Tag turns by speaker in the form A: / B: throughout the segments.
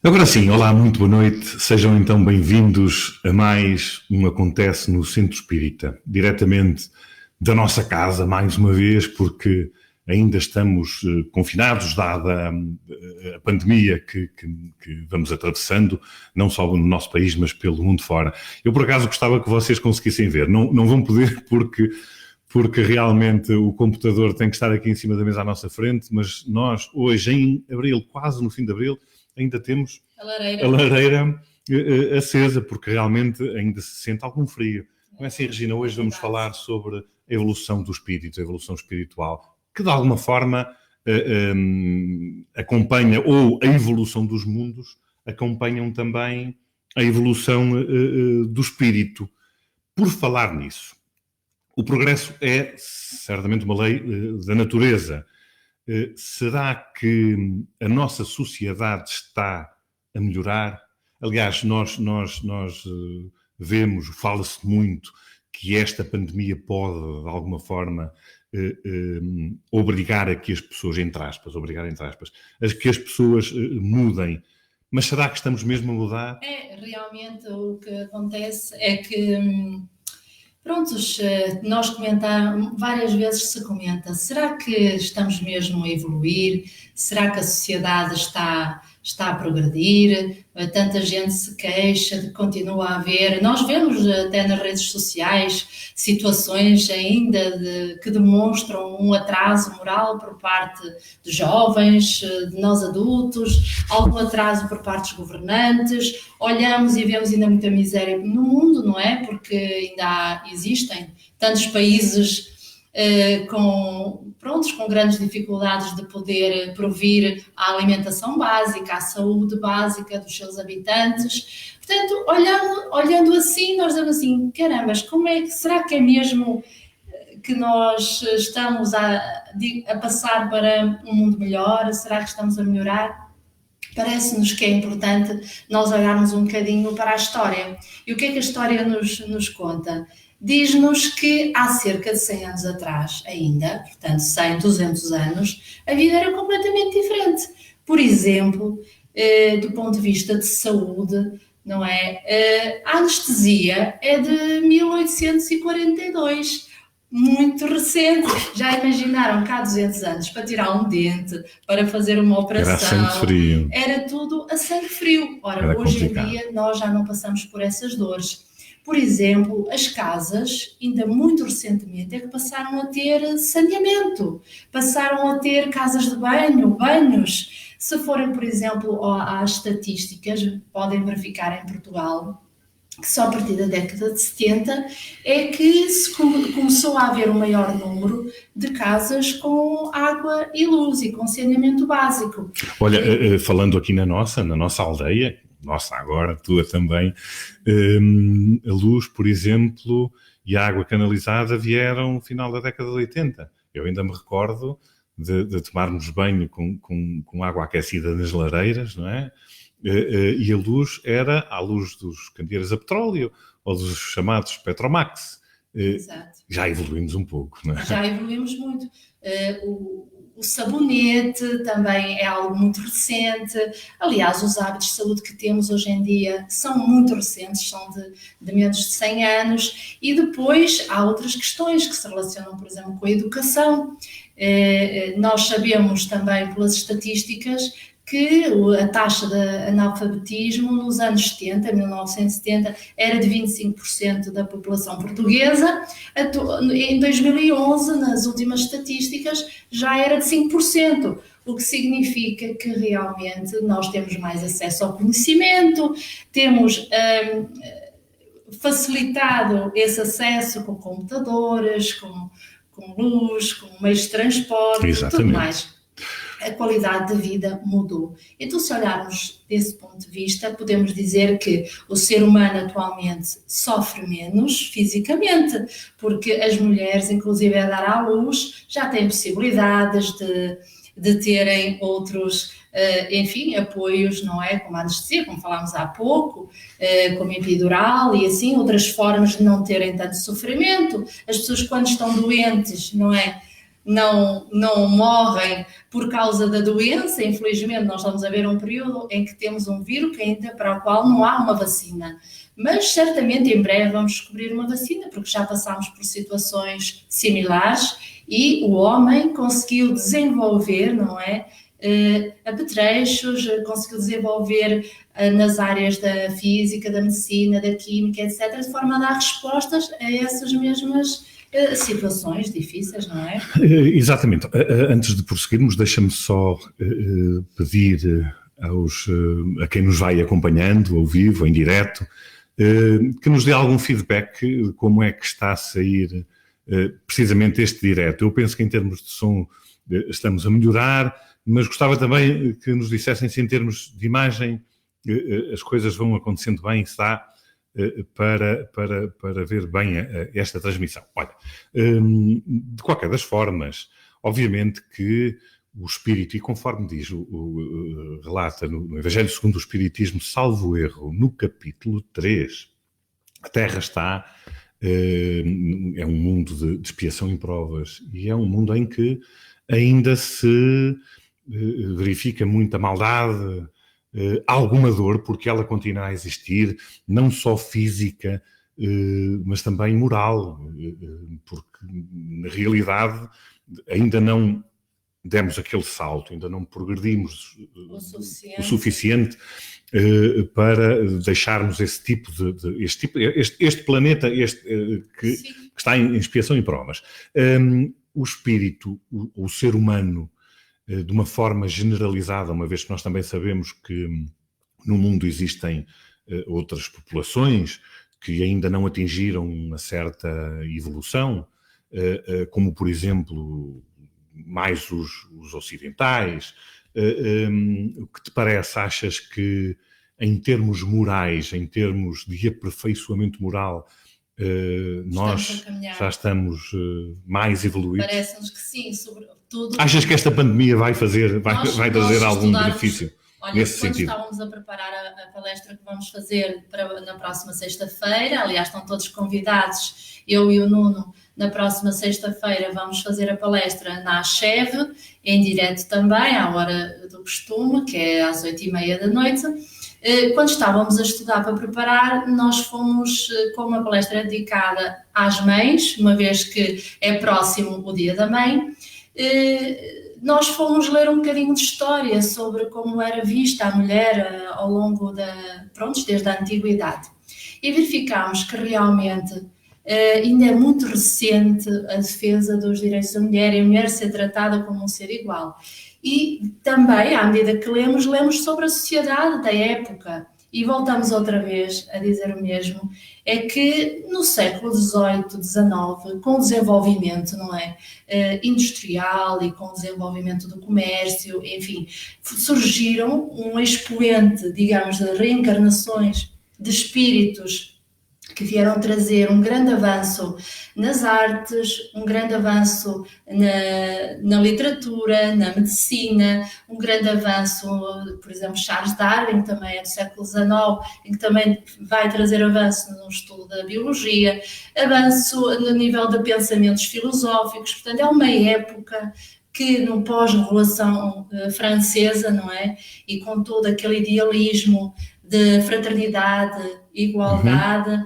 A: Agora sim, olá, muito boa noite. Sejam então bem-vindos a mais um Acontece no Centro Espírita, diretamente da nossa casa, mais uma vez, porque ainda estamos confinados, dada a pandemia que vamos atravessando, não só no nosso país, mas pelo mundo fora. Eu, por acaso, gostava que vocês conseguissem ver. Não vão poder porque realmente o computador tem que estar aqui em cima da mesa à nossa frente, mas nós, hoje, em abril, quase no fim de abril, ainda temos a lareira acesa, porque realmente ainda se sente algum frio. Não é assim, Regina? Hoje vamos falar sobre a evolução do espírito, a evolução espiritual, que de alguma forma acompanha, ou a evolução dos mundos, acompanham também a evolução do espírito. Por falar nisso, o progresso é certamente uma lei da natureza. Será que a nossa sociedade está a melhorar? Aliás, nós vemos, fala-se muito que esta pandemia pode, de alguma forma, obrigar a que as pessoas, obrigar entre aspas, a que as pessoas mudem. Mas será que estamos mesmo a mudar?
B: Realmente o que acontece é que, prontos, nós comentamos, várias vezes se comenta, será que estamos mesmo a evoluir? Será que a sociedade está a progredir? Tanta gente se queixa de que continua a haver. Nós vemos até nas redes sociais situações ainda que demonstram um atraso moral por parte de jovens, de nós adultos, algum atraso por parte dos governantes. Olhamos e vemos ainda muita miséria no mundo, não é? Porque ainda existem tantos países com grandes dificuldades de poder provir a alimentação básica, a saúde básica dos seus habitantes. Portanto, olhando assim, nós dizemos assim, carambas, será que é mesmo que nós estamos a passar para um mundo melhor? Será que estamos a melhorar? Parece-nos que é importante nós olharmos um bocadinho para a história. E o que é que a história nos conta? Diz-nos que há cerca de 100 anos atrás, ainda, portanto 100, 200 anos, a vida era completamente diferente. Por exemplo, do ponto de vista de saúde, não é? A anestesia é de 1842, muito recente. Já imaginaram que há 200 anos para tirar um dente, para fazer uma
A: Era a sangue
B: operação,
A: frio.
B: era tudo a sangue frio. Ora,
A: Era
B: hoje
A: complicado.
B: em dia nós já não passamos por essas dores. Por exemplo, as casas, ainda muito recentemente, é que passaram a ter saneamento, passaram a ter casas de banho, banhos. Se forem, por exemplo, às estatísticas, podem verificar em Portugal que só a partir da década de 70 é que começou a haver um maior número de casas com água e luz e com saneamento básico.
A: Olha, falando aqui na nossa aldeia, nossa agora, tua também, a luz, por exemplo, e a água canalizada vieram no final da década de 80. Eu ainda me recordo de tomarmos banho com água aquecida nas lareiras, não é? E a luz era à luz dos candeeiros a petróleo ou dos chamados Petromax.
B: Exato.
A: Já evoluímos um pouco, não é?
B: Já evoluímos muito. O sabonete também é algo muito recente. Aliás, os hábitos de saúde que temos hoje em dia são muito recentes, são de menos de 100 anos. E depois há outras questões que se relacionam, por exemplo, com a educação. Nós sabemos também pelas estatísticas que a taxa de analfabetismo nos anos 70, 1970, era de 25% da população portuguesa. Em 2011, nas últimas estatísticas, já era de 5%, o que significa que realmente nós temos mais acesso ao conhecimento, temos facilitado esse acesso com computadores, com luz, com meios de transporte,
A: Exatamente.
B: Tudo mais. A qualidade de vida mudou. Então, se olharmos desse ponto de vista, podemos dizer que o ser humano atualmente sofre menos fisicamente, porque as mulheres, inclusive a dar à luz, já têm possibilidades de terem outros, enfim, apoios, não é? Como a anestesia, como falámos há pouco, como epidural e assim, outras formas de não terem tanto sofrimento. As pessoas, quando estão doentes, não é? não morrem por causa da doença. Infelizmente, nós estamos a ver um período em que temos um vírus para o qual não há uma vacina. Mas certamente em breve vamos descobrir uma vacina, porque já passámos por situações similares e o homem conseguiu desenvolver, não é? Apetrechos, conseguiu desenvolver nas áreas da física, da medicina, da química, etc., de forma a dar respostas a essas mesmas situações difíceis, não é?
A: Exatamente. Antes de prosseguirmos, deixa-me só pedir a quem nos vai acompanhando, ao vivo, em direto, que nos dê algum feedback de como é que está a sair precisamente este direto. Eu penso que em termos de som estamos a melhorar, mas gostava também que nos dissessem se em termos de imagem as coisas vão acontecendo bem, se dá para ver bem esta transmissão. Olha, de qualquer das formas, obviamente que o Espírito, e conforme diz, relata no Evangelho segundo o Espiritismo, salvo erro, no capítulo 3, a Terra está, é um mundo de expiação e provas, e é um mundo em que ainda se verifica muita maldade, alguma dor, porque ela continua a existir, não só física, mas também moral, porque na realidade ainda não demos aquele salto, ainda não progredimos o suficiente para deixarmos esse tipo este planeta que está em expiação e provas. O espírito, o ser humano, de uma forma generalizada, uma vez que nós também sabemos que no mundo existem outras populações que ainda não atingiram uma certa evolução, como por exemplo mais os ocidentais. O que te parece? Achas que em termos morais, em termos de aperfeiçoamento moral, nós já estamos mais evoluídos?
B: Parece-nos que sim, sobretudo.
A: Achas que esta pandemia vai trazer algum benefício?
B: Olha,
A: nesse
B: quando
A: sentido?
B: Estávamos a preparar a palestra que vamos fazer na próxima sexta-feira, aliás, estão todos convidados, eu e o Nuno, na próxima sexta-feira vamos fazer a palestra na Acheve, em direto também, à hora do costume, que é às 20h30 da noite. Quando estávamos a estudar para preparar, nós fomos com uma palestra dedicada às mães, uma vez que é próximo o Dia da Mãe. Nós fomos ler um bocadinho de história sobre como era vista a mulher ao longo desde a antiguidade. E verificámos que realmente ainda é muito recente a defesa dos direitos da mulher e a mulher ser tratada como um ser igual. E também, à medida que lemos sobre a sociedade da época. E voltamos outra vez a dizer o mesmo, é que no século XVIII, XIX, com o desenvolvimento, não é, industrial e com o desenvolvimento do comércio, enfim, surgiram um expoente, digamos, de reencarnações de espíritos que vieram trazer um grande avanço nas artes, um grande avanço na literatura, na medicina, um grande avanço, por exemplo, Charles Darwin, também é do século XIX, em que também vai trazer avanço no estudo da biologia, avanço no nível de pensamentos filosóficos. Portanto, é uma época que no pós-revolução francesa, não é? E com todo aquele idealismo de fraternidade, igualdade,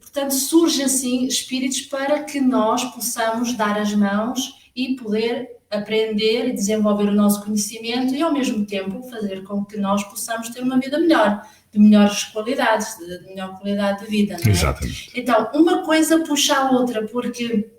B: portanto surgem assim espíritos para que nós possamos dar as mãos e poder aprender e desenvolver o nosso conhecimento e ao mesmo tempo fazer com que nós possamos ter uma vida melhor, de melhores qualidades, de melhor qualidade de vida, não é?
A: Exatamente.
B: Então, uma coisa puxa a outra, porque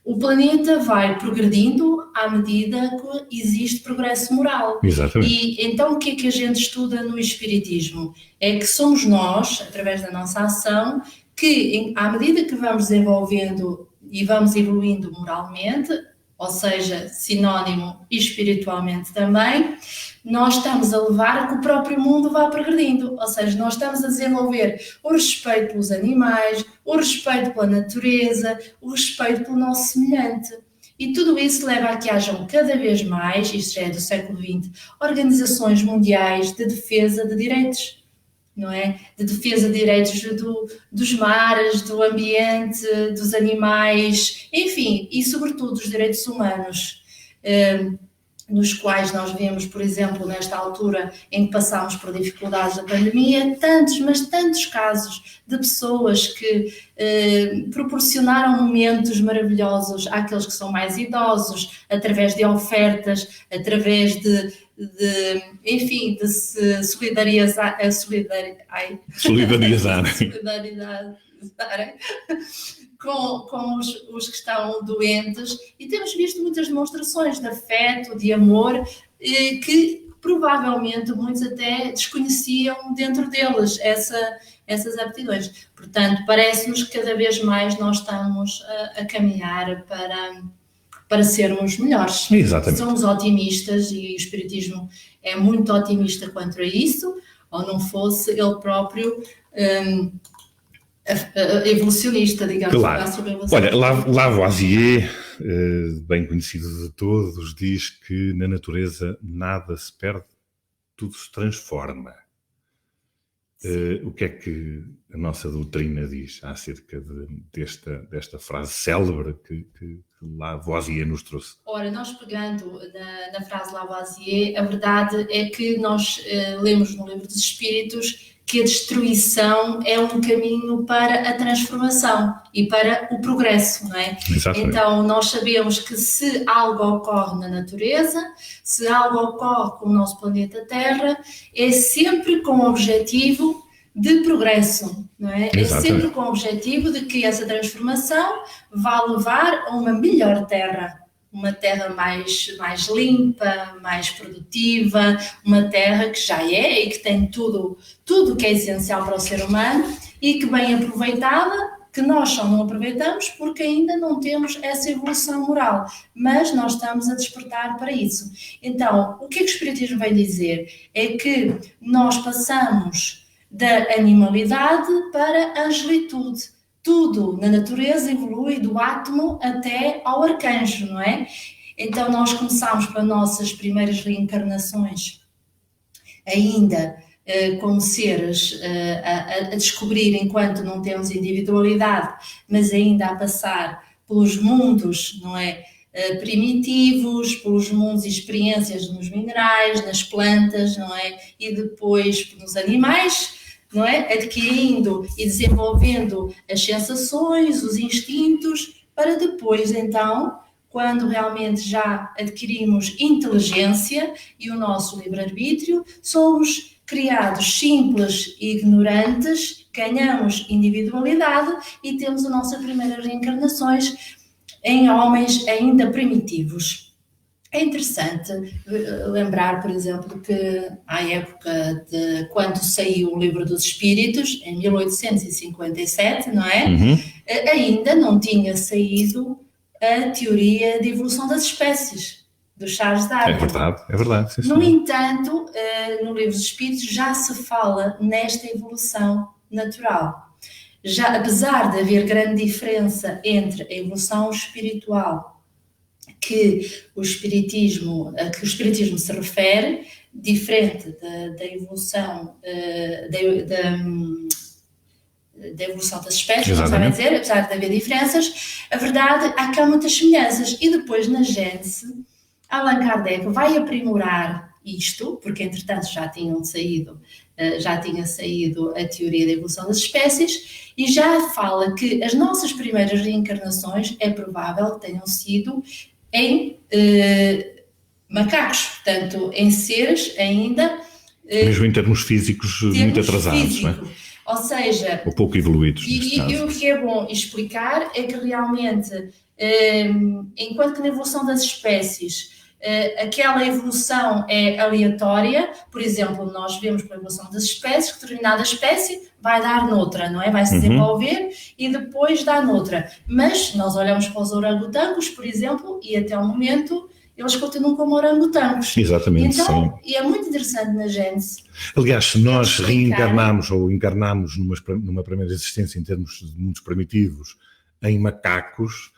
B: o planeta vai progredindo à medida que existe progresso moral.
A: Exatamente.
B: E então o que é que a gente estuda no Espiritismo? É que somos nós, através da nossa ação, que à medida que vamos desenvolvendo e vamos evoluindo moralmente, ou seja, sinónimo espiritualmente também, nós estamos a levar a que o próprio mundo vá progredindo, ou seja, nós estamos a desenvolver o respeito pelos animais, o respeito pela natureza, o respeito pelo nosso semelhante. E tudo isso leva a que hajam cada vez mais, isto já é do século XX, organizações mundiais de defesa de direitos. não é? De defesa de direitos dos mares, do ambiente, dos animais, enfim, e sobretudo dos direitos humanos, nos quais nós vemos, por exemplo, nesta altura em que passámos por dificuldades da pandemia, tantos casos de pessoas que proporcionaram momentos maravilhosos àqueles que são mais idosos, através de ofertas, através de se solidarizarem com os que estão doentes, e temos visto muitas demonstrações de afeto, de amor, que provavelmente muitos até desconheciam dentro deles essas aptidões. Portanto, parece-nos que cada vez mais nós estamos a caminhar para sermos melhores.
A: Exatamente.
B: Somos otimistas e o Espiritismo é muito otimista quanto a isso, ou não fosse ele próprio evolucionista, digamos.
A: Claro. Olha, Lavoisier, bem conhecido de todos, diz que na natureza nada se perde, tudo se transforma. O que é que a nossa doutrina diz acerca desta frase célebre que Lavoisier nos trouxe?
B: Ora, nós pegando na frase Lavoisier, a verdade é que nós lemos no Livro dos Espíritos que a destruição é um caminho para a transformação e para o progresso, não é?
A: Exatamente.
B: Então, nós sabemos que se algo ocorre na natureza, se algo ocorre com o nosso planeta Terra, é sempre com o objetivo de progresso, não é?
A: Exatamente.
B: É sempre com o objetivo de que essa transformação vá levar a uma melhor Terra. Uma terra mais limpa, mais produtiva, uma terra que já é e que tem tudo que é essencial para o ser humano e que, bem aproveitada, que nós só não aproveitamos porque ainda não temos essa evolução moral, mas nós estamos a despertar para isso. Então, o que o Espiritismo vem dizer é que nós passamos da animalidade para a angelitude. Tudo na natureza evolui do átomo até ao arcanjo, não é? Então nós começamos para nossas primeiras reencarnações ainda como seres a descobrir enquanto não temos individualidade, mas ainda a passar pelos mundos, não é? Primitivos, pelos mundos e experiências nos minerais, nas plantas, não é? E depois nos animais, não é? Adquirindo e desenvolvendo as sensações, os instintos, para depois, então, quando realmente já adquirimos inteligência e o nosso livre-arbítrio, somos criados simples e ignorantes, ganhamos individualidade e temos as nossas primeiras reencarnações em homens ainda primitivos. É interessante lembrar, por exemplo, que à época de quando saiu o Livro dos Espíritos, em 1857, não é? Ainda não tinha saído a teoria de evolução das espécies, do Charles Darwin.
A: É verdade. Sim,
B: no entanto, no Livro dos Espíritos já se fala nesta evolução natural. Já, apesar de haver grande diferença entre a evolução espiritual que o espiritismo se refere, diferente da evolução da evolução das espécies, como sabem dizer, apesar de haver diferenças, a verdade é que há muitas semelhanças. E depois, na Gênese, Allan Kardec vai aprimorar isto, porque entretanto já tinha saído a teoria da evolução das espécies, e já fala que as nossas primeiras reencarnações é provável que tenham sido em macacos, portanto, em seres ainda...
A: mesmo em termos físicos muito atrasados, não é?
B: Ou seja...
A: ou pouco evoluídos,
B: e o que é bom explicar é que realmente, enquanto que na evolução das espécies, aquela evolução é aleatória, por exemplo, nós vemos pela evolução das espécies que determinada espécie vai dar noutra, não é? Vai se desenvolver e depois dá noutra. Mas nós olhamos para os orangotangos, por exemplo, e até o momento eles continuam como orangotangos.
A: Exatamente,
B: então,
A: sim.
B: E é muito interessante na Gênese.
A: Aliás, se nós reencarnamos ou encarnamos numa primeira existência em termos de mundos primitivos em macacos,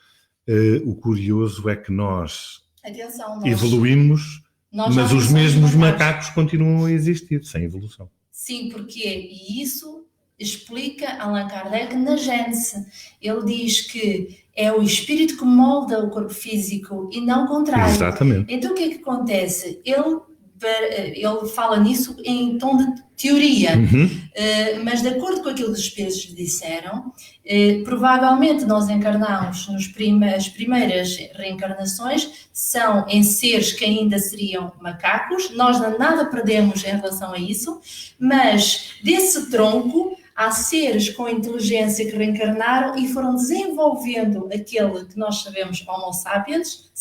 A: o curioso é que nós evoluímos, mas os mesmos macacos continuam a existir, sem evolução.
B: Sim, porquê? E isso explica Allan Kardec na Gênese. Ele diz que é o espírito que molda o corpo físico e não o contrário.
A: Exatamente.
B: Então o que é que acontece? Ele fala nisso em tom de teoria, mas de acordo com aquilo que os espíritos disseram, provavelmente nós encarnamos as primeiras reencarnações são em seres que ainda seriam macacos, nós nada perdemos em relação a isso, mas desse tronco há seres com inteligência que reencarnaram e foram desenvolvendo aquele que nós sabemos Homo sapiens,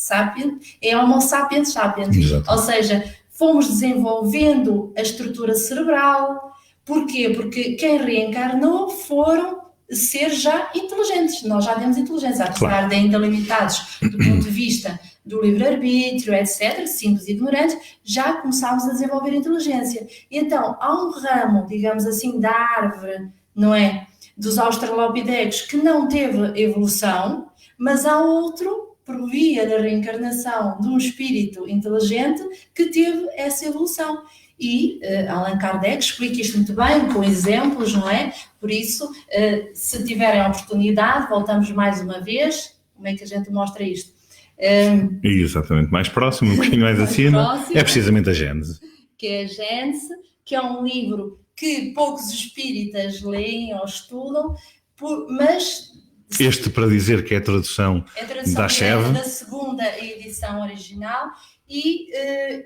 B: é Homo sapiens sapiens,
A: Exato.
B: ou seja, fomos desenvolvendo a estrutura cerebral. Porquê? Porque quem reencarnou foram seres já inteligentes. Nós já temos inteligência, apesar de ainda limitados do ponto de vista do livre-arbítrio, etc., simples e ignorantes, já começámos a desenvolver inteligência. Então, há um ramo, digamos assim, da árvore, não é? Dos australopithecus que não teve evolução, mas há outro por via da reencarnação de um espírito inteligente que teve essa evolução. E Allan Kardec explica isto muito bem, com exemplos, não é? Por isso, se tiverem a oportunidade, voltamos mais uma vez. Como é que a gente mostra isto?
A: Exatamente, mais próximo, um bocadinho mais acima, próximo, é precisamente a Gênese.
B: Que é a Gênese, que é um livro que poucos espíritas leem ou estudam, mas...
A: Este para dizer que é a tradução da Cheve,
B: da segunda edição original, e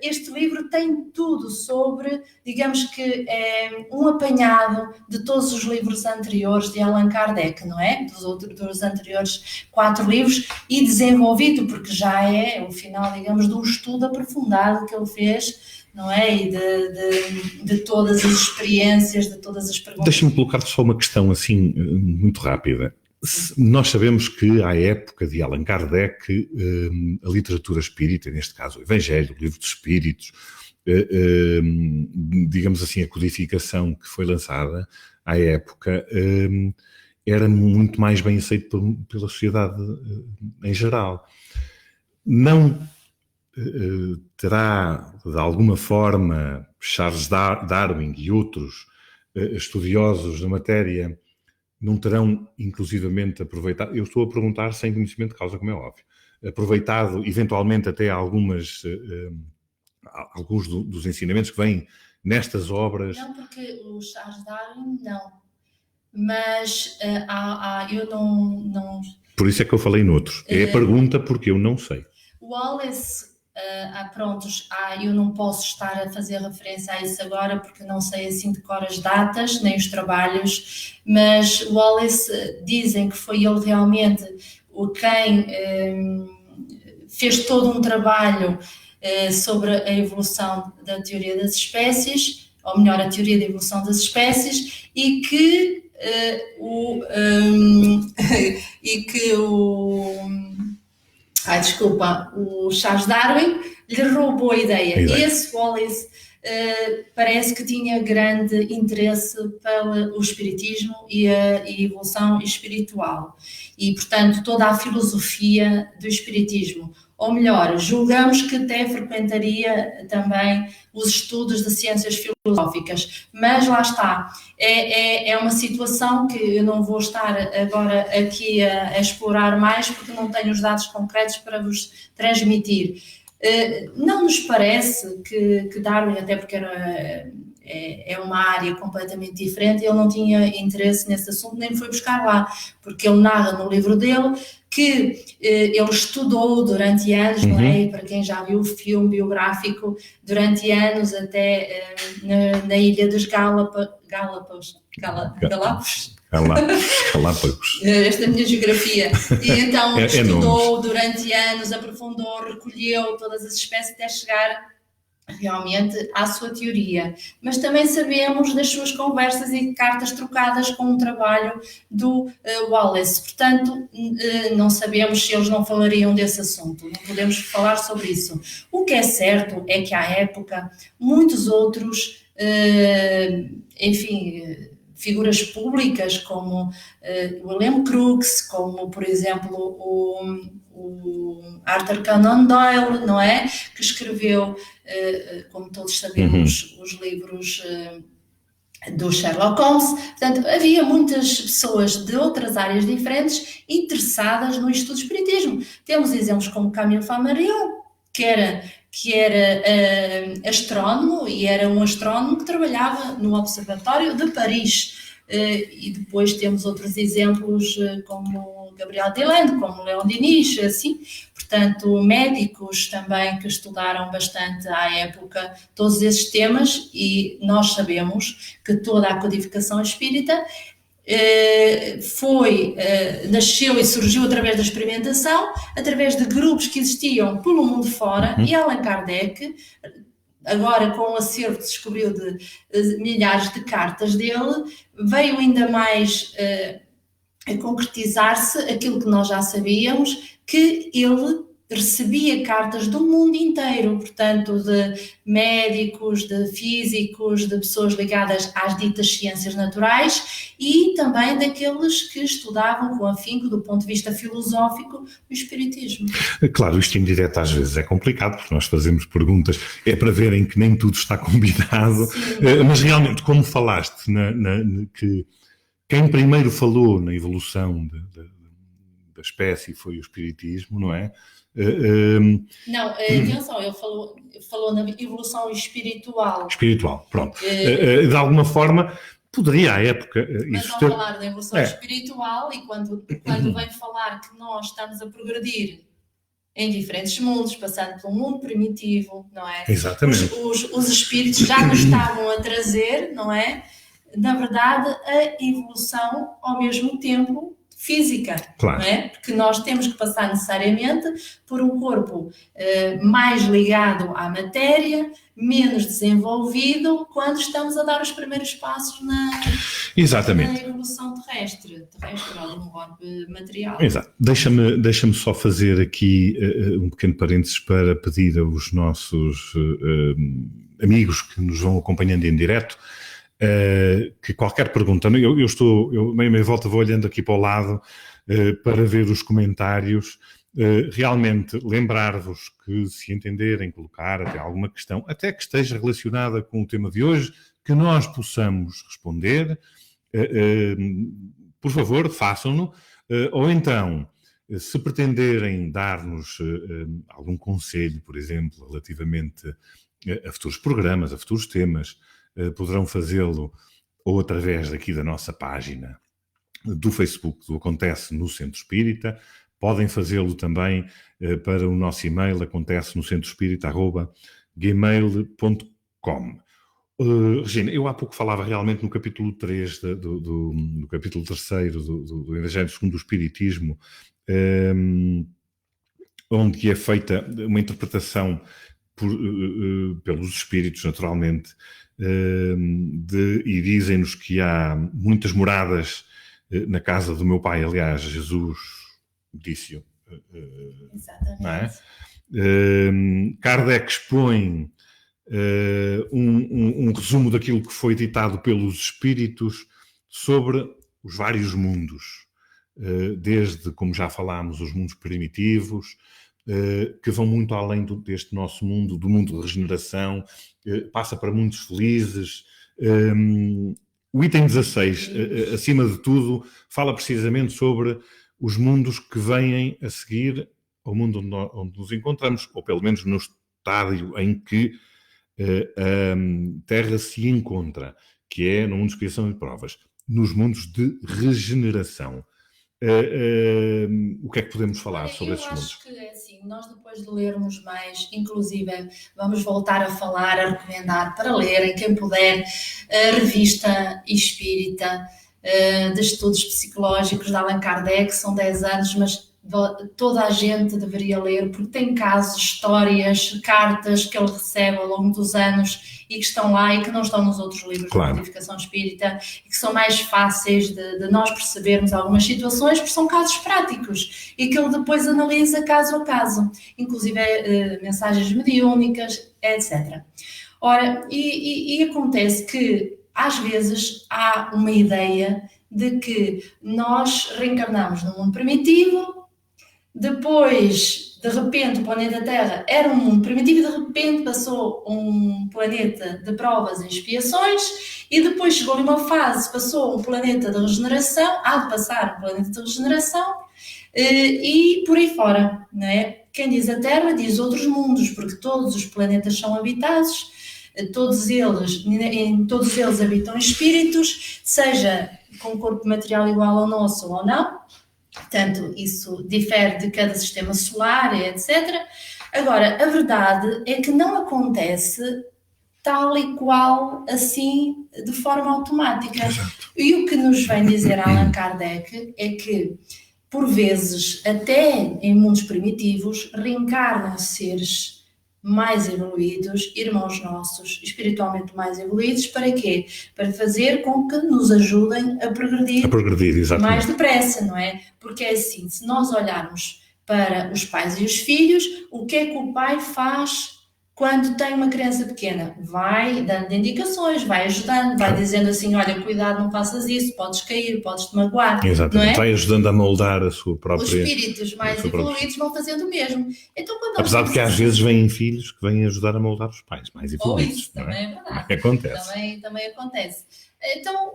B: este livro tem tudo sobre, digamos que é um apanhado de todos os livros anteriores de Allan Kardec, não é? Dos anteriores 4 livros, e desenvolvido, porque já é o final, digamos, de um estudo aprofundado que ele fez, não é? E de todas as experiências, de todas as perguntas.
A: Deixa-me colocar-te só uma questão assim, muito rápida. Nós sabemos que, à época de Allan Kardec, a literatura espírita, neste caso o Evangelho, o Livro dos Espíritos, digamos assim, a codificação que foi lançada à época, era muito mais bem aceito pela sociedade em geral. Não terá, de alguma forma, Charles Darwin e outros estudiosos da matéria não terão, inclusivamente, aproveitado, eu estou a perguntar sem conhecimento de causa, como é óbvio, aproveitado, eventualmente, até alguns dos ensinamentos que vêm nestas obras?
B: Não, porque o Charles Darwin, não. Mas eu não...
A: Por isso é que eu falei noutros. É a pergunta porque eu não sei.
B: O Wallace... eu não posso estar a fazer referência a isso agora porque não sei assim de cor as datas nem os trabalhos, mas o Wallace dizem que foi ele realmente quem fez todo um trabalho sobre a evolução da teoria das espécies, ou melhor, a teoria da evolução das espécies, e que o Charles Darwin lhe roubou a ideia.
A: Exato.
B: Esse Wallace parece que tinha grande interesse pelo espiritismo e a evolução espiritual. E, portanto, toda a filosofia do espiritismo. Ou melhor, julgamos que até frequentaria também os estudos de ciências filosóficas. Mas lá está, é uma situação que eu não vou estar agora aqui a explorar mais porque não tenho os dados concretos para vos transmitir. Não nos parece que Darwin, até porque é uma área completamente diferente, ele não tinha interesse nesse assunto, nem foi buscar lá, porque ele narra no livro dele que ele estudou durante anos, não é? E para quem já viu o filme biográfico, durante anos até na ilha dos Galápagos. Esta é a minha geografia. E então estudou durante anos, aprofundou, recolheu todas as espécies até chegar realmente à sua teoria. Mas também sabemos das suas conversas e cartas trocadas com o trabalho do Wallace. Portanto, não sabemos se eles não falariam desse assunto. Não podemos falar sobre isso. O que é certo é que à época muitos outros, figuras públicas como William Crookes, como, por exemplo, o Arthur Conan Doyle, não é? Que escreveu, como todos sabemos, os livros do Sherlock Holmes. Portanto, havia muitas pessoas de outras áreas diferentes interessadas no estudo do espiritismo. Temos exemplos como Camille Flammarion, que era astrónomo, e era um astrónomo que trabalhava no Observatório de Paris. E depois temos outros exemplos como Gabriel Deland, como Leon Denis, assim. Portanto, médicos também que estudaram bastante à época todos esses temas, e nós sabemos que toda a codificação espírita nasceu e surgiu através da experimentação, através de grupos que existiam pelo mundo fora, e Allan Kardec, agora com o acervo que se descobriu de milhares de cartas dele, veio ainda mais a concretizar-se aquilo que nós já sabíamos, que ele recebia cartas do mundo inteiro, portanto, de médicos, de físicos, de pessoas ligadas às ditas ciências naturais, e também daqueles que estudavam com afinco, do ponto de vista filosófico, o espiritismo.
A: Claro, isto indireto às vezes é complicado, porque nós fazemos perguntas, é para verem que nem tudo está combinado, mas realmente, como falaste, que quem primeiro falou na evolução da espécie foi o espiritismo, não é?
B: Não, atenção, ele falou na evolução espiritual.
A: Espiritual, pronto. De alguma forma, poderia à época...
B: Mas ao falar da evolução espiritual, e quando vem falar que nós estamos a progredir em diferentes mundos, passando pelo mundo primitivo, não é?
A: Exatamente.
B: Os espíritos já nos estavam a trazer, não é? Na verdade, a evolução ao mesmo tempo física,
A: claro.
B: Não é? Porque nós temos que passar necessariamente por um corpo mais ligado à matéria, menos desenvolvido, quando estamos a dar os primeiros passos na evolução terrestre ou no orbe material.
A: Exato. Deixa-me só fazer aqui um pequeno parênteses para pedir aos nossos amigos que nos vão acompanhando em direto, que qualquer pergunta, eu meia volta vou olhando aqui para o lado para ver os comentários, realmente lembrar-vos que, se entenderem, colocar até alguma questão, até que esteja relacionada com o tema de hoje, que nós possamos responder, por favor, façam-no, ou então, se pretenderem dar-nos algum conselho, por exemplo, relativamente a futuros programas, a futuros temas, poderão fazê-lo ou através daqui da nossa página do Facebook do Acontece no Centro Espírita. Podem fazê-lo também para o nosso e-mail acontece-no-centro-espírita@gmail.com. Regina, eu há pouco falava realmente no capítulo 3, no capítulo 3º do Evangelho segundo o Espiritismo, onde é feita uma interpretação pelos espíritos, naturalmente, e dizem-nos que há muitas moradas na casa do meu pai. Aliás, Jesus disse-o.
B: Exatamente.
A: Não é? Kardec expõe um resumo daquilo que foi ditado pelos espíritos sobre os vários mundos, desde, como já falámos, os mundos primitivos, que vão muito além deste nosso mundo, do mundo de regeneração, passa para mundos felizes. O item 16, acima de tudo, fala precisamente sobre os mundos que vêm a seguir ao mundo onde nos encontramos, ou pelo menos no estádio em que a Terra se encontra, que é no mundo de expiação e provas, nos mundos de regeneração. O que é que podemos falar sobre esses mundos?
B: Eu acho que é assim, nós depois de lermos mais, inclusive vamos voltar a falar, a recomendar para lerem, quem puder, a revista Espírita de Estudos Psicológicos de Allan Kardec, são 10 anos, mas toda a gente deveria ler, porque tem casos, histórias, cartas que ele recebe ao longo dos anos e que estão lá e que não estão nos outros livros da codificação espírita, e que são mais fáceis de nós percebermos algumas situações, porque são casos práticos e que ele depois analisa caso a caso, inclusive mensagens mediúnicas, etc. Ora, e acontece que às vezes há uma ideia de que nós reencarnamos no mundo primitivo, depois, de repente, o planeta Terra era um mundo primitivo e de repente passou um planeta de provas e expiações e depois chegou ali uma fase, passou um planeta de regeneração, há de passar um planeta de regeneração e por aí fora, não é? Quem diz a Terra diz outros mundos, porque todos os planetas são habitados, em todos eles habitam espíritos, seja com corpo material igual ao nosso ou não. Portanto, isso difere de cada sistema solar, etc. Agora, a verdade é que não acontece tal e qual assim, de forma automática.
A: Exato.
B: E o que nos vem dizer Allan Kardec é que, por vezes, até em mundos primitivos, reencarnam seres mais evoluídos, irmãos nossos, espiritualmente mais evoluídos, para quê? Para fazer com que nos ajudem a progredir
A: exatamente,
B: mais depressa, não é? Porque é assim, se nós olharmos para os pais e os filhos, o que é que o pai faz quando tem uma criança pequena? Vai dando indicações, vai ajudando, vai dizendo assim, olha, cuidado, não faças isso, podes cair, podes te magoar.
A: Exatamente,
B: não é?
A: Vai ajudando a moldar a sua própria...
B: Os espíritos mais evoluídos vão fazendo o mesmo. Então, quando
A: Apesar de que às vezes vêm filhos que vêm ajudar a moldar os pais mais evoluídos.
B: Ou isso, também é verdade.
A: Acontece.
B: Também acontece. Então,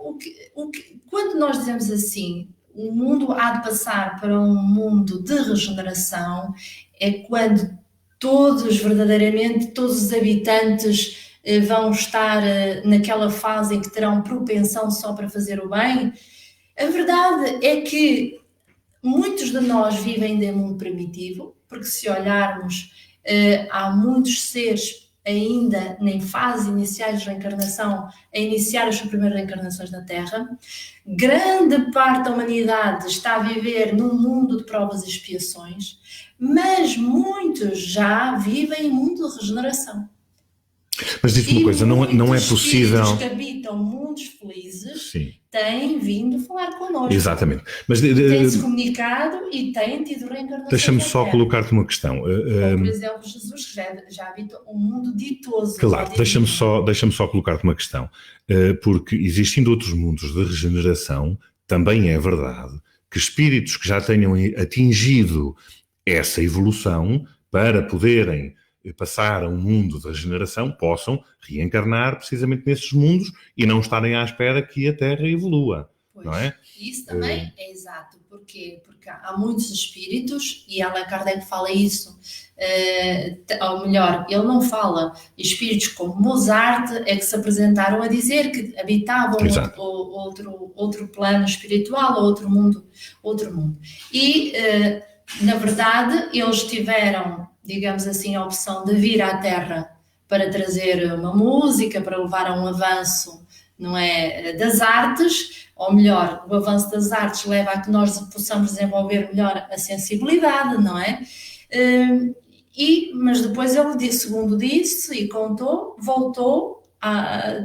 B: quando nós dizemos assim, o mundo há de passar para um mundo de regeneração, é quando verdadeiramente, todos os habitantes vão estar naquela fase em que terão propensão só para fazer o bem. A verdade é que muitos de nós vivem de mundo primitivo, porque se olharmos, há muitos seres ainda em fases iniciais de reencarnação, a iniciar as suas primeiras reencarnações na Terra. Grande parte da humanidade está a viver num mundo de provas e expiações, mas muitos já vivem em mundo de regeneração.
A: Mas diz-me uma coisa, não é possível...
B: Os que habitam mundos felizes,
A: sim,
B: têm vindo falar connosco.
A: Exatamente. Mas
B: têm-se comunicado e têm tido reencarnação.
A: Deixa-me só colocar-te uma questão.
B: Por exemplo, Jesus, que já habita um mundo ditoso.
A: Claro, deixa-me só colocar-te uma questão. Porque existindo outros mundos de regeneração, também é verdade que espíritos que já tenham atingido essa evolução para poderem passar a um mundo da regeneração, possam reencarnar precisamente nesses mundos e não estarem à espera que a Terra evolua,
B: pois,
A: não é?
B: Isso também é exato. Porquê? Porque há muitos espíritos, e Allan Kardec fala isso, ou melhor, ele não fala, espíritos como Mozart é que se apresentaram a dizer que habitavam outro plano espiritual, outro mundo. E, na verdade, eles tiveram, digamos assim, a opção de vir à Terra para trazer uma música, para levar a um avanço, não é, das artes, ou melhor, o avanço das artes leva a que nós possamos desenvolver melhor a sensibilidade, não é? Mas depois ele, segundo disse e contou, voltou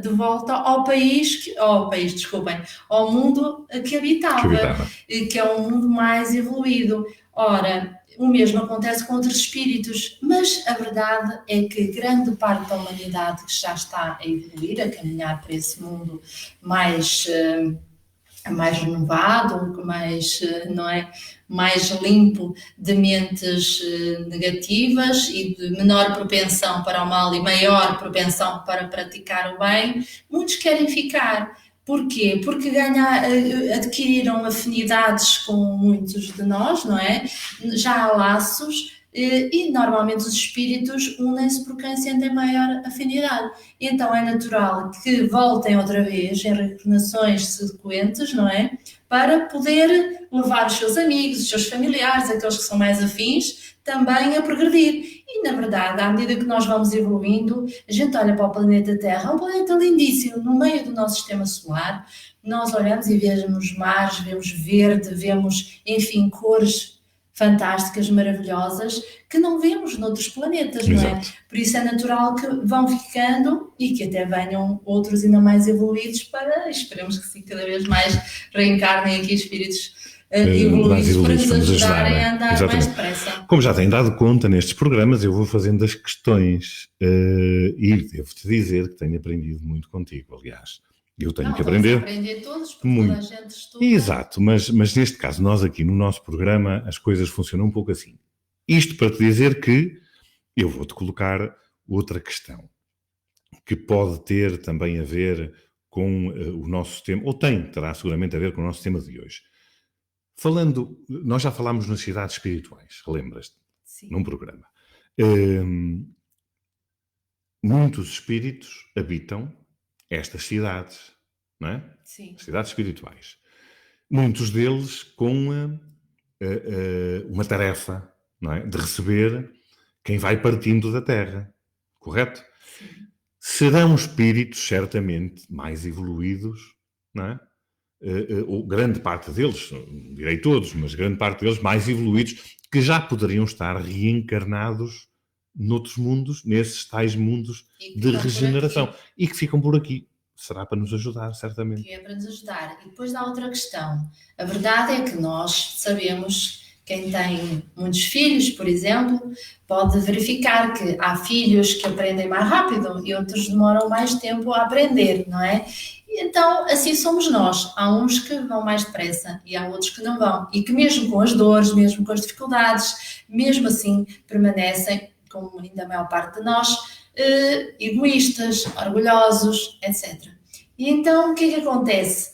B: de volta ao mundo que habitava, que é um mundo mais evoluído. Ora, o mesmo acontece com outros espíritos, mas a verdade é que grande parte da humanidade que já está a evoluir, a caminhar para esse mundo mais renovado, mais limpo de mentes negativas e de menor propensão para o mal e maior propensão para praticar o bem, muitos querem ficar. Porquê? Porque adquiriram afinidades com muitos de nós, não é? Já há laços e normalmente os espíritos unem-se por quem sentem maior afinidade. Então é natural que voltem outra vez em reencarnações sequentes, não é? Para poder levar os seus amigos, os seus familiares, aqueles que são mais afins, também a progredir. E, na verdade, à medida que nós vamos evoluindo, a gente olha para o planeta Terra, é um planeta lindíssimo, no meio do nosso sistema solar. Nós olhamos e vemos mares, vemos verde, vemos, enfim, cores fantásticas, maravilhosas, que não vemos noutros planetas, não é? Por isso é natural que vão ficando e que até venham outros ainda mais evoluídos para, esperemos que sim, cada vez mais reencarnem aqui espíritos evoluídos para nos ajudarem a andar mais depressa.
A: Como já têm dado conta nestes programas, eu vou fazendo as questões e devo-te dizer que tenho aprendido muito contigo, aliás. Eu tenho
B: Não,
A: que
B: estamos a
A: aprender.
B: aprender todos, porque
A: Muito.
B: toda a gente estuda.
A: Exato, mas neste caso, nós aqui no nosso programa, as coisas funcionam um pouco assim. Isto para te dizer que eu vou-te colocar outra questão, que pode ter também a ver com o nosso tema, ou terá seguramente a ver com o nosso tema de hoje. Nós já falámos nas cidades espirituais, lembras-te?
B: Sim.
A: Num programa. Muitos espíritos habitam estas cidades, não é?
B: Sim.
A: Cidades espirituais. Muitos deles com uma tarefa, não é? De receber quem vai partindo da Terra, correto?
B: Sim.
A: Serão espíritos certamente mais evoluídos, não é? Ou grande parte deles, não direi todos, mas grande parte deles mais evoluídos, que já poderiam estar reencarnados noutros mundos, nesses tais mundos de regeneração, e que ficam por aqui. Será para nos ajudar, certamente.
B: Que é para nos ajudar. E depois há outra questão. A verdade é que nós sabemos, quem tem muitos filhos, por exemplo, pode verificar que há filhos que aprendem mais rápido e outros demoram mais tempo a aprender, não é? E então, assim somos nós. Há uns que vão mais depressa e há outros que não vão. E que mesmo com as dores, mesmo com as dificuldades, mesmo assim permanecem, como ainda a maior parte de nós, egoístas, orgulhosos, etc. E então, o que é que acontece?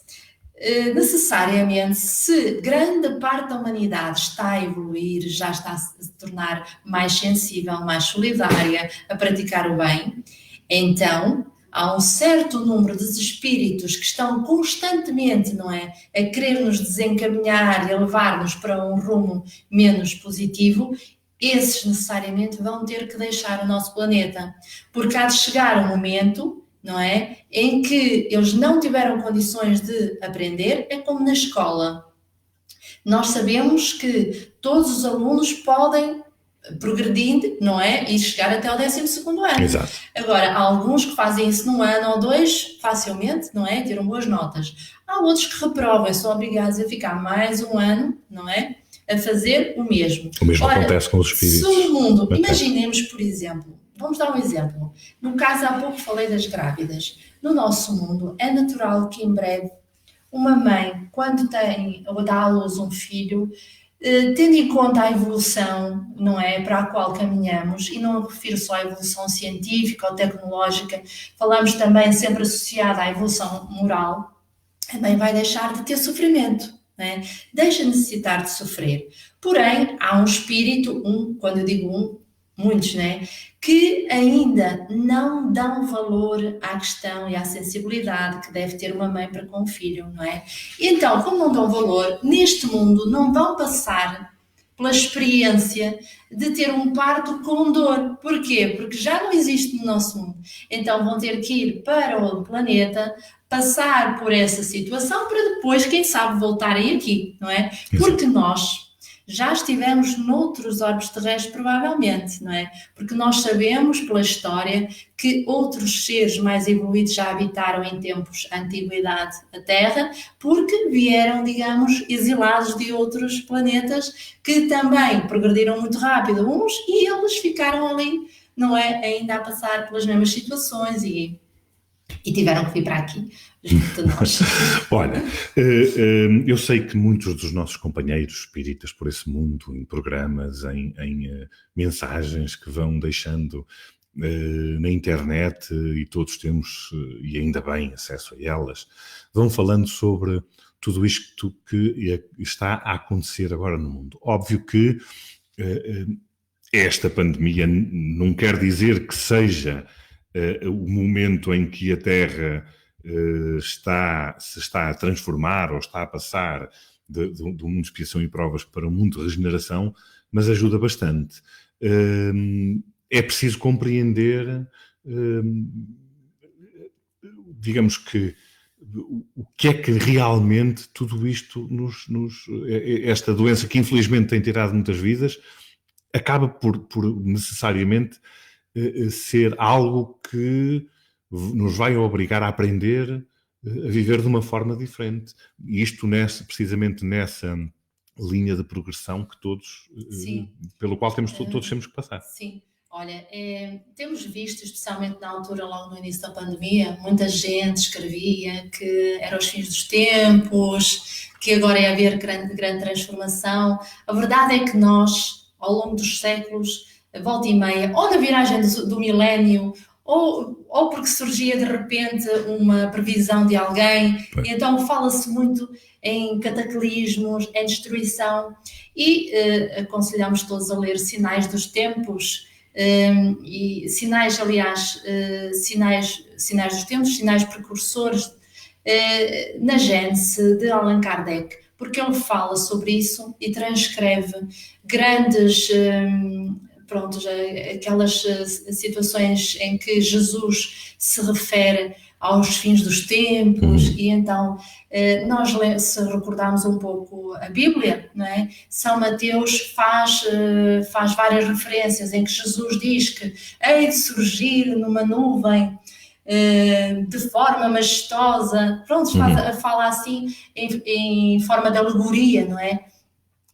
B: Necessariamente, se grande parte da humanidade está a evoluir, já está a se tornar mais sensível, mais solidária, a praticar o bem, então há um certo número de espíritos que estão constantemente, não é, a querer nos desencaminhar e a levar-nos para um rumo menos positivo. Esses necessariamente vão ter que deixar o nosso planeta, porque há de chegar um momento, não é, em que eles não tiveram condições de aprender. É como na escola. Nós sabemos que todos os alunos podem progredir, não é, e chegar até ao 12º ano.
A: Exato.
B: Agora, há alguns que fazem isso num ano ou dois facilmente, não é, tiram boas notas. Há outros que reprovam, são obrigados a ficar mais um ano, não é, a fazer o mesmo.
A: O mesmo acontece com os espíritos.
B: Se o mundo, imaginemos, por exemplo, vamos dar um exemplo. No caso, há pouco falei das grávidas. No nosso mundo, é natural que em breve uma mãe, quando tem ou dá à luz um filho, tendo em conta a evolução, não é, para a qual caminhamos, e não me refiro só à evolução científica ou tecnológica, falamos também sempre associada à evolução moral, a mãe vai deixar de ter sofrimento. Né? Deixa de necessitar de sofrer. Porém, há um espírito, quando eu digo muitos, né, que ainda não dão valor à questão e à sensibilidade que deve ter uma mãe para com o filho, não é? E então, como não dão valor, neste mundo não vão passar pela experiência de ter um parto com dor. Porquê? Porque já não existe no nosso mundo. Então vão ter que ir para outro planeta, passar por essa situação para depois, quem sabe, voltarem aqui, não é? Porque nós já estivemos noutros orbes terrestres, provavelmente, não é? Porque nós sabemos, pela história, que outros seres mais evoluídos já habitaram em tempos da antiguidade a Terra, porque vieram, digamos, exilados de outros planetas que também progrediram muito rápido uns e eles ficaram ali, não é? Ainda a passar pelas mesmas situações e tiveram que vir para aqui, junto de nós.
A: Olha, eu sei que muitos dos nossos companheiros espíritas por esse mundo, em programas, em mensagens que vão deixando na internet, e todos temos, e ainda bem, acesso a elas, vão falando sobre tudo isto que está a acontecer agora no mundo. Óbvio que esta pandemia não quer dizer que seja o momento em que a Terra se está a transformar ou está a passar de um mundo de expiação e provas para um mundo de regeneração, mas ajuda bastante. É preciso compreender, digamos que, o que é que realmente tudo isto esta doença que infelizmente tem tirado muitas vidas, acaba por necessariamente ser algo que nos vai obrigar a aprender a viver de uma forma diferente. E isto precisamente nessa linha de progressão que todos, pelo qual todos temos que passar.
B: Sim. Olha, temos visto, especialmente na altura, logo no início da pandemia, muita gente escrevia que eram os fins dos tempos, que agora ia haver grande transformação. A verdade é que nós, ao longo dos séculos, volta e meia, ou na viragem do milénio, ou porque surgia de repente uma previsão de alguém, e então fala-se muito em cataclismos, em destruição, e aconselhamos todos a ler Sinais dos Tempos, e sinais, aliás, sinais dos tempos, sinais precursores, na Gênese de Allan Kardec, porque ele fala sobre isso e transcreve grandes, aquelas situações em que Jesus se refere aos fins dos tempos, e então nós, se recordarmos um pouco a Bíblia, não é? São Mateus faz várias referências em que Jesus diz que hei de surgir numa nuvem de forma majestosa, fala assim em forma de alegoria, não é?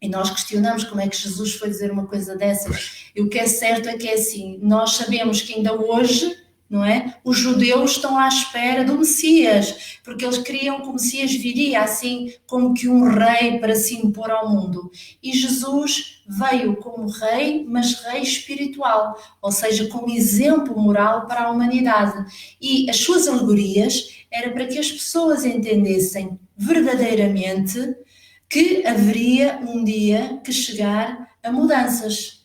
B: E nós questionamos como é que Jesus foi dizer uma coisa dessas. E o que é certo é que é assim, nós sabemos que ainda hoje, não é? Os judeus estão à espera do Messias, porque eles queriam que o Messias viria assim como que um rei para se impor ao mundo. E Jesus veio como rei, mas rei espiritual, ou seja, como exemplo moral para a humanidade. E as suas alegorias era para que as pessoas entendessem verdadeiramente que haveria um dia que chegar a mudanças.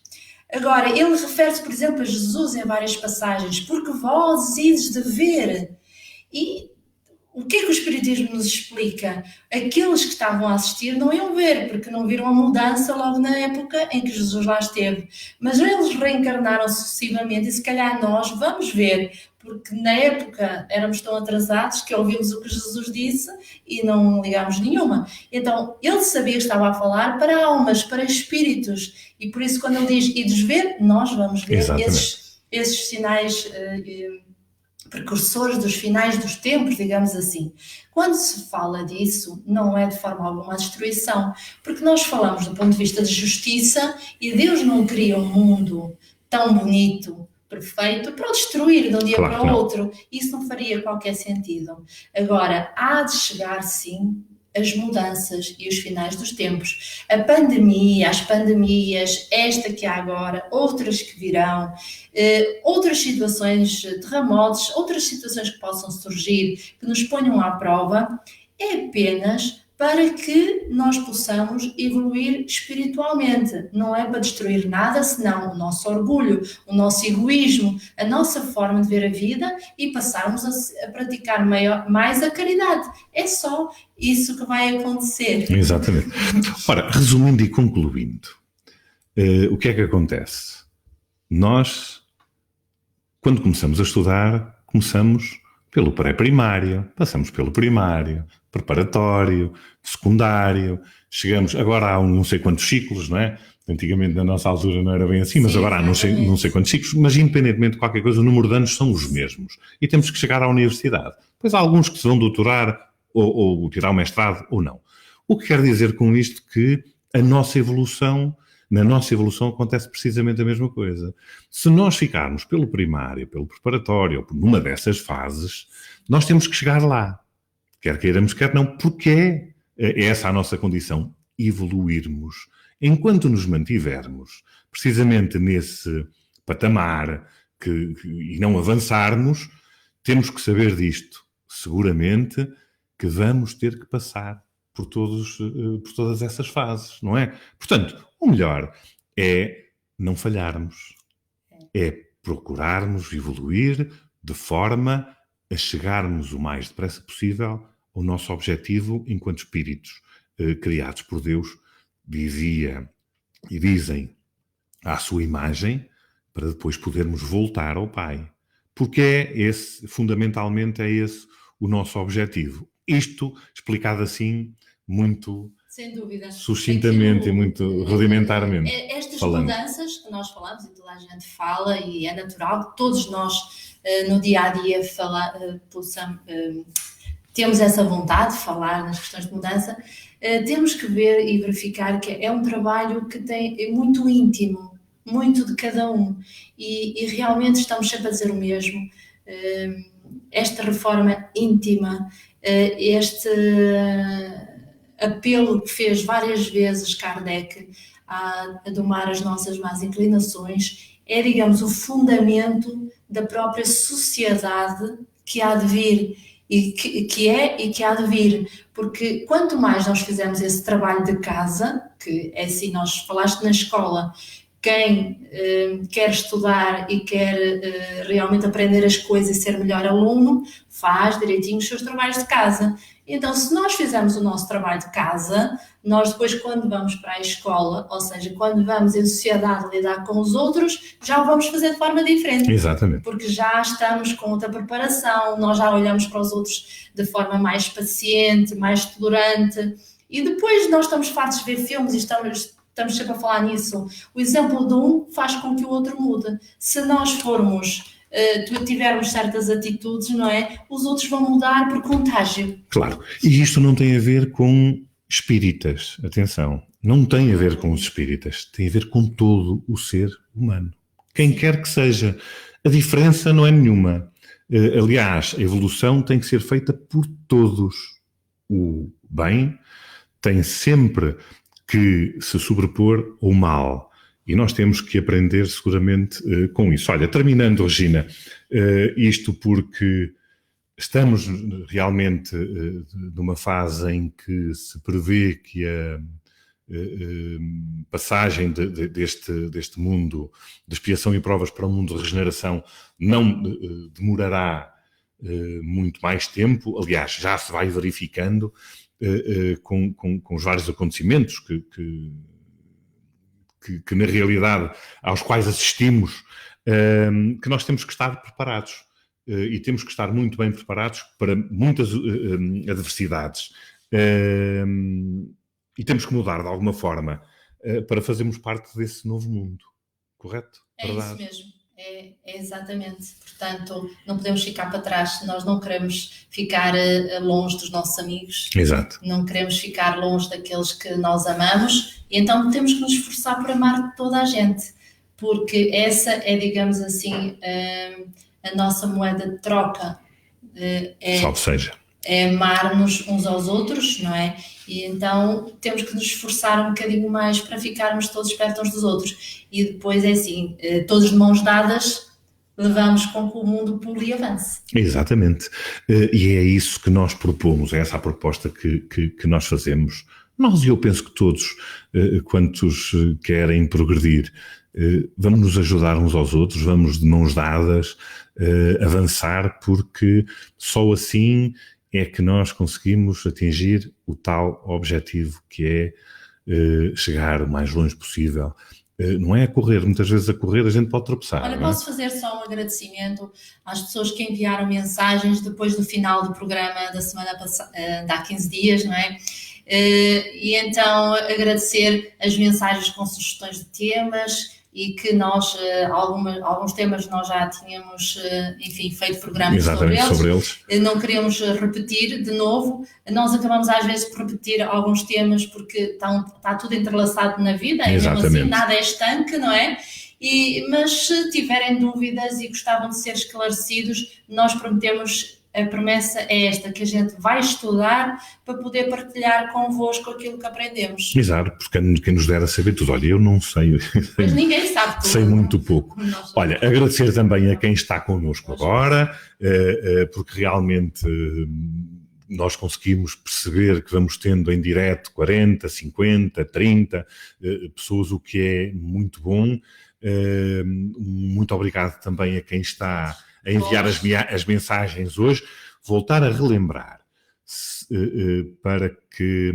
B: Agora, ele refere-se, por exemplo, a Jesus em várias passagens, porque vós ides de ver. E o que é que o Espiritismo nos explica? Aqueles que estavam a assistir não iam ver, porque não viram a mudança logo na época em que Jesus lá esteve. Mas eles reencarnaram sucessivamente e se calhar nós vamos ver, porque na época éramos tão atrasados que ouvimos o que Jesus disse e não ligámos nenhuma. Então, ele sabia que estava a falar para almas, para espíritos. E por isso, quando ele diz ides ver, nós vamos ver esses sinais precursores dos finais dos tempos, digamos assim. Quando se fala disso, não é de forma alguma a destruição, porque nós falamos do ponto de vista de justiça e Deus não cria um mundo tão bonito, perfeito, para o destruir de um dia para o outro. Isso não faria qualquer sentido. Agora, há de chegar, sim, as mudanças e os finais dos tempos. A pandemia, as pandemias, esta que há agora, outras que virão, outras situações, terremotos, outras situações que possam surgir, que nos ponham à prova, é apenas para que nós possamos evoluir espiritualmente. Não é para destruir nada, senão o nosso orgulho, o nosso egoísmo, a nossa forma de ver a vida e passarmos a praticar mais a caridade. É só isso que vai acontecer.
A: Exatamente. Ora, resumindo e concluindo, o que é que acontece? Nós, quando começamos a estudar, começamos pelo pré-primário, passamos pelo primário, preparatório, secundário, chegamos, agora há não sei quantos ciclos, não é? Antigamente, na nossa altura, não era bem assim, mas agora há não sei quantos ciclos, mas independentemente de qualquer coisa, o número de anos são os mesmos. E temos que chegar à universidade. Depois há alguns que se vão doutorar ou tirar o mestrado ou não. O que quer dizer com isto que na nossa evolução acontece precisamente a mesma coisa. Se nós ficarmos pelo primário, pelo preparatório, ou por numa dessas fases, nós temos que chegar lá. Quer queiramos, quer não, porque é essa a nossa condição, evoluirmos. Enquanto nos mantivermos precisamente nesse patamar e não avançarmos, temos que saber disto. Seguramente que vamos ter que passar por todas essas fases, não é? Portanto, o melhor é não falharmos, é procurarmos evoluir de forma a chegarmos o mais depressa possível ao nosso objetivo enquanto espíritos criados por Deus, dizia e dizem à sua imagem, para depois podermos voltar ao Pai. Porque fundamentalmente é esse o nosso objetivo. Isto explicado assim muito
B: sem dúvida,
A: sucintamente e muito rudimentarmente.
B: Estas mudanças que nós falamos e toda a gente fala, e é natural que todos nós no dia a dia temos essa vontade de falar nas questões de mudança, temos que ver e verificar que é um trabalho que é muito íntimo, muito de cada um e realmente estamos sempre a dizer o mesmo. Esta reforma íntima, este apelo que fez várias vezes Kardec a domar as nossas más inclinações, é, digamos, o fundamento da própria sociedade que há de vir e que é e que há de vir, porque quanto mais nós fizermos esse trabalho de casa, que é assim, nós falaste na escola, quem quer estudar e quer realmente aprender as coisas e ser melhor aluno, faz direitinho os seus trabalhos de casa. Então, se nós fizermos o nosso trabalho de casa, nós depois, quando vamos para a escola, ou seja, quando vamos em sociedade lidar com os outros, já o vamos fazer de forma diferente.
A: Exatamente.
B: Porque já estamos com outra preparação, nós já olhamos para os outros de forma mais paciente, mais tolerante. E depois nós estamos fartos de ver filmes e estamos sempre a falar nisso. O exemplo de um faz com que o outro mude. Se nós formos... tivermos certas atitudes, não é? Os outros vão mudar por contágio.
A: Claro. E isto não tem a ver com espíritas. Atenção. Não tem a ver com os espíritas. Tem a ver com todo o ser humano. Quem quer que seja. A diferença não é nenhuma. Aliás, a evolução tem que ser feita por todos. O bem tem sempre que se sobrepor ao mal. E nós temos que aprender seguramente com isso. Olha, terminando, Regina, isto porque estamos realmente numa fase em que se prevê que a passagem deste mundo de expiação e provas para um mundo de regeneração não demorará muito mais tempo. Aliás, já se vai verificando com os vários acontecimentos que na realidade aos quais assistimos, que nós temos que estar preparados e temos que estar muito bem preparados para muitas adversidades e temos que mudar de alguma forma para fazermos parte desse novo mundo, correto?
B: É verdade? Isso mesmo, é exatamente. Portanto, não podemos ficar para trás, nós não queremos ficar longe dos nossos amigos.
A: Exato.
B: Não queremos ficar longe daqueles que nós amamos. E então temos que nos esforçar por amar toda a gente, porque essa é, digamos assim, a nossa moeda de troca.
A: Salve seja.
B: É amar-nos uns aos outros, não é? E então temos que nos esforçar um bocadinho mais para ficarmos todos perto uns dos outros. E depois é assim, todos de mãos dadas, levamos com que o mundo pule e avance.
A: Exatamente. E é isso que nós propomos, é essa a proposta que nós fazemos. Nós, e eu penso que todos, quantos querem progredir, vamos nos ajudar uns aos outros, vamos de mãos dadas avançar, porque só assim é que nós conseguimos atingir o tal objetivo que é chegar o mais longe possível. Não é a correr, muitas vezes a correr a gente pode tropeçar.
B: Olha, posso fazer só um agradecimento às pessoas que enviaram mensagens depois do final do programa da semana passada, de há 15 dias, não é? E então agradecer as mensagens com sugestões de temas e que nós, alguns temas nós já tínhamos, enfim, feito programas sobre eles. Não queríamos repetir de novo. Nós acabamos às vezes por repetir alguns temas porque está tudo entrelaçado na vida.
A: Exatamente.
B: E mesmo assim nada é estanque, não é? Mas se tiverem dúvidas e gostavam de ser esclarecidos, nós prometemos... A promessa é esta, que a gente vai estudar para poder partilhar convosco aquilo que aprendemos.
A: Exato, porque quem nos dera saber tudo. Olha, eu não sei.
B: Mas ninguém sabe tudo.
A: Sei muito pouco. Olha, agradecer também a quem está connosco agora, porque realmente nós conseguimos perceber que vamos tendo em direto 40, 50, 30 pessoas, o que é muito bom. Muito obrigado também a quem está a enviar as mensagens hoje. Voltar a relembrar para que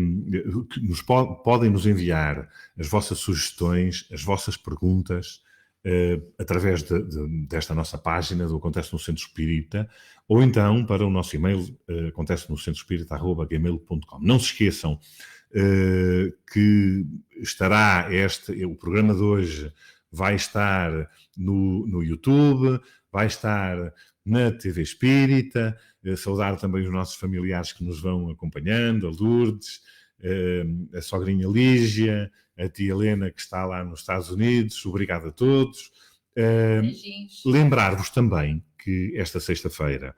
A: podem nos enviar as vossas sugestões, as vossas perguntas através desta nossa página do Acontece no Centro Espírita, ou então para o nosso e-mail acontece-no-centro-espírita@gmail.com. Não se esqueçam que estará o programa de hoje vai estar no YouTube, vai estar na TV Espírita. Saudar também os nossos familiares que nos vão acompanhando, a Lourdes, a sogrinha Lígia, a tia Helena, que está lá nos Estados Unidos. Obrigado a todos. Lembrar-vos também que esta sexta-feira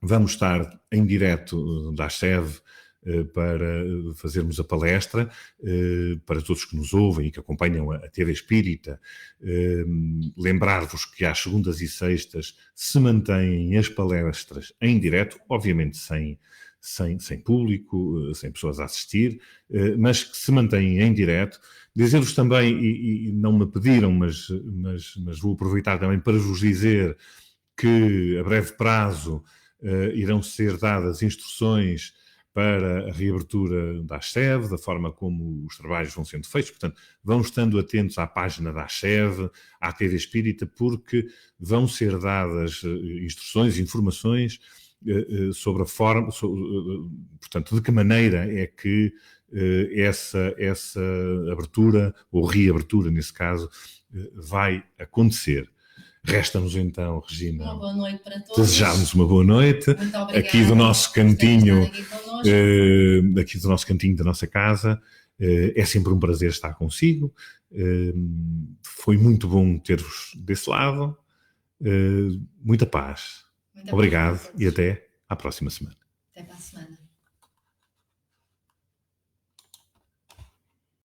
A: vamos estar em direto da ASCEV para fazermos a palestra para todos que nos ouvem e que acompanham a TV Espírita. Lembrar-vos que às segundas e sextas se mantêm as palestras em direto, obviamente sem público, sem pessoas a assistir, mas que se mantêm em direto. Dizer-vos também, e não me pediram, mas vou aproveitar também para vos dizer que a breve prazo irão ser dadas instruções para a reabertura da ASCEV, da forma como os trabalhos vão sendo feitos. Portanto, vão estando atentos à página da ASCEV, à TV Espírita, porque vão ser dadas instruções, informações sobre a forma, portanto, de que maneira é que essa abertura, ou reabertura, nesse caso, vai acontecer. Resta-nos então, Regina,
B: uma boa noite para todos.
A: Desejar-nos uma boa noite.
B: Muito obrigada.
A: Aqui do nosso cantinho, aqui do nosso cantinho da nossa casa. É sempre um prazer estar consigo. Foi muito bom ter-vos desse lado. Muita paz. Obrigado e até à próxima semana.
B: Até para a semana.